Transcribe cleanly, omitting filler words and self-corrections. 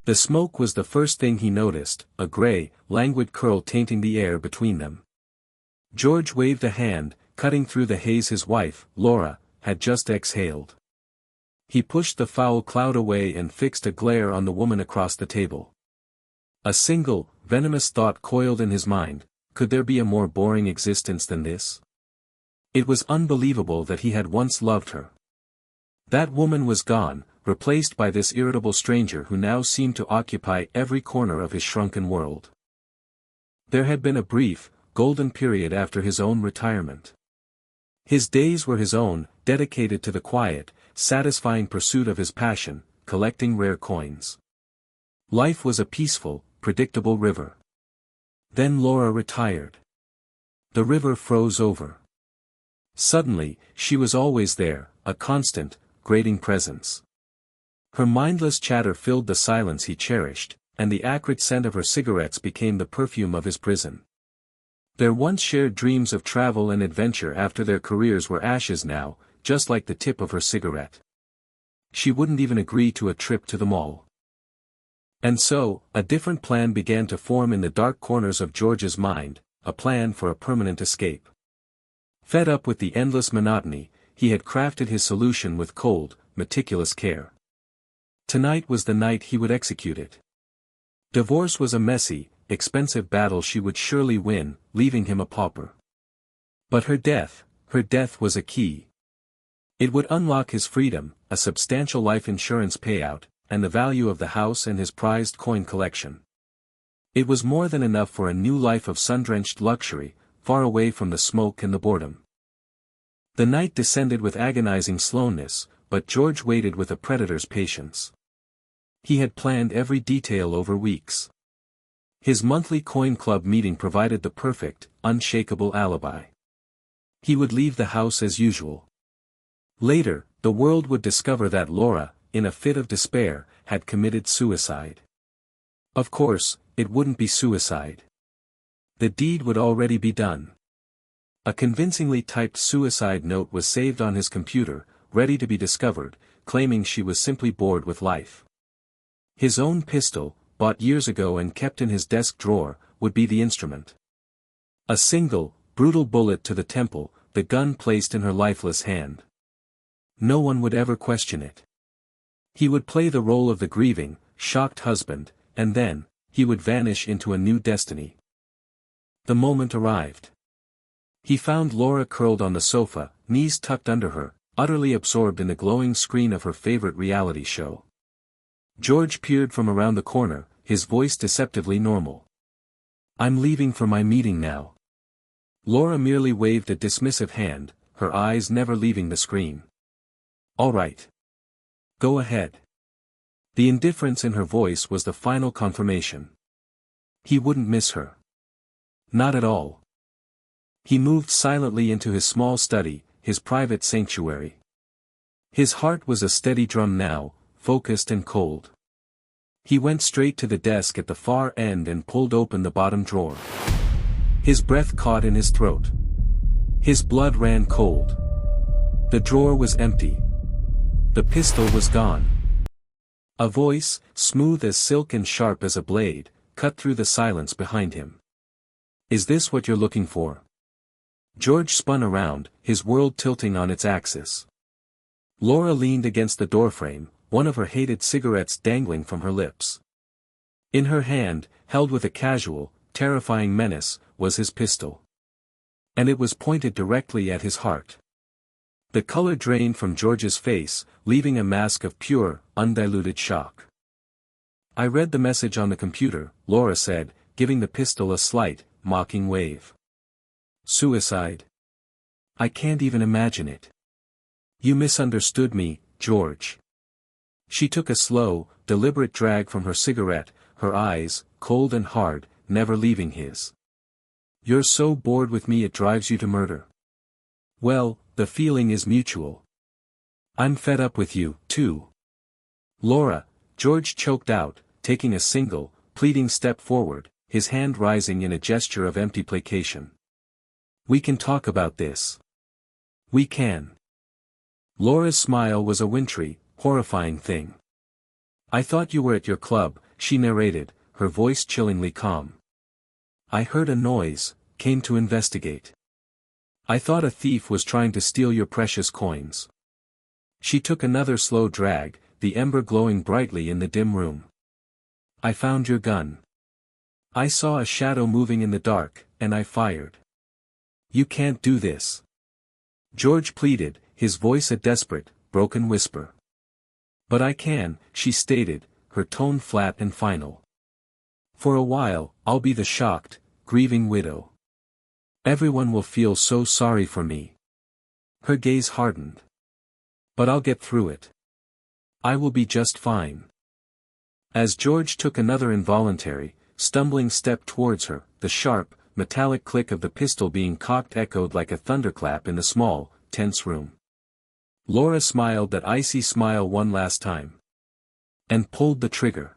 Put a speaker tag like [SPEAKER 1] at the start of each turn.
[SPEAKER 1] The smoke was the first thing he noticed, a gray, languid curl tainting the air between them. George waved a hand, cutting through the haze his wife, Laura, had just exhaled. He pushed the foul cloud away and fixed a glare on the woman across the table. A single, venomous thought coiled in his mind: could there be a more boring existence than this? It was unbelievable that he had once loved her. That woman was gone, replaced by this irritable stranger who now seemed to occupy every corner of his shrunken world. There had been a brief, golden period after his own retirement. His days were his own, dedicated to the quiet, satisfying pursuit of his passion, collecting rare coins. Life was a peaceful, predictable river. Then Laura retired. The river froze over. Suddenly, she was always there, a constant, grating presence. Her mindless chatter filled the silence he cherished, and the acrid scent of her cigarettes became the perfume of his prison. Their once shared dreams of travel and adventure after their careers were ashes now, just like the tip of her cigarette. She wouldn't even agree to a trip to the mall. And so, a different plan began to form in the dark corners of George's mind, a plan for a permanent escape. Fed up with the endless monotony, he had crafted his solution with cold, meticulous care. Tonight was the night he would execute it. Divorce was a messy, expensive battle she would surely win, leaving him a pauper. But her death was a key. It would unlock his freedom, a substantial life insurance payout, and the value of the house and his prized coin collection. It was more than enough for a new life of sun-drenched luxury, far away from the smoke and the boredom. The night descended with agonizing slowness, but George waited with a predator's patience. He had planned every detail over weeks. His monthly coin club meeting provided the perfect, unshakable alibi. He would leave the house as usual. Later, the world would discover that Laura, in a fit of despair, had committed suicide. Of course, it wouldn't be suicide. The deed would already be done. A convincingly typed suicide note was saved on his computer, ready to be discovered, claiming she was simply bored with life. His own pistol, bought years ago and kept in his desk drawer, would be the instrument. A single, brutal bullet to the temple, the gun placed in her lifeless hand. No one would ever question it. He would play the role of the grieving, shocked husband, and then, he would vanish into a new destiny. The moment arrived. He found Laura curled on the sofa, knees tucked under her, utterly absorbed in the glowing screen of her favorite reality show. George peered from around the corner, his voice deceptively normal. "I'm leaving for my meeting now." Laura merely waved a dismissive hand, her eyes never leaving the screen. "All right. Go ahead." The indifference in her voice was the final confirmation. He wouldn't miss her. Not at all. He moved silently into his small study, his private sanctuary. His heart was a steady drum now, focused and cold. He went straight to the desk at the far end and pulled open the bottom drawer. His breath caught in his throat. His blood ran cold. The drawer was empty. The pistol was gone. A voice, smooth as silk and sharp as a blade, cut through the silence behind him. "Is this what you're looking for?" George spun around, his world tilting on its axis. Laura leaned against the doorframe, one of her hated cigarettes dangling from her lips. In her hand, held with a casual, terrifying menace, was his pistol. And it was pointed directly at his heart. The color drained from George's face, leaving a mask of pure, undiluted shock. "I read the message on the computer," Laura said, giving the pistol a slight, mocking wave. "Suicide? I can't even imagine it." "You misunderstood me, George." She took a slow, deliberate drag from her cigarette, her eyes, cold and hard, never leaving his. "You're so bored with me it drives you to murder. Well, the feeling is mutual. I'm fed up with you, too." "Laura," George choked out, taking a single, pleading step forward, his hand rising in a gesture of empty placation. "We can talk about this. We can." Laura's smile was a wintry, horrifying thing. "I thought you were at your club, she narrated, her voice chillingly calm. I heard a noise, came to investigate. I thought a thief was trying to steal your precious coins. She took another slow drag, the ember glowing brightly in the dim room. I found your gun. I saw a shadow moving in the dark, and I fired. You can't do this. George pleaded, his voice a desperate, broken whisper. But I can, she stated, her tone flat and final. For a while, I'll be the shocked, grieving widow. Everyone will feel so sorry for me. Her gaze hardened. But I'll get through it. I will be just fine. As George took another involuntary, stumbling step towards her, the sharp, metallic click of the pistol being cocked echoed like a thunderclap in the small, tense room. Laura smiled that icy smile one last time. And pulled the trigger.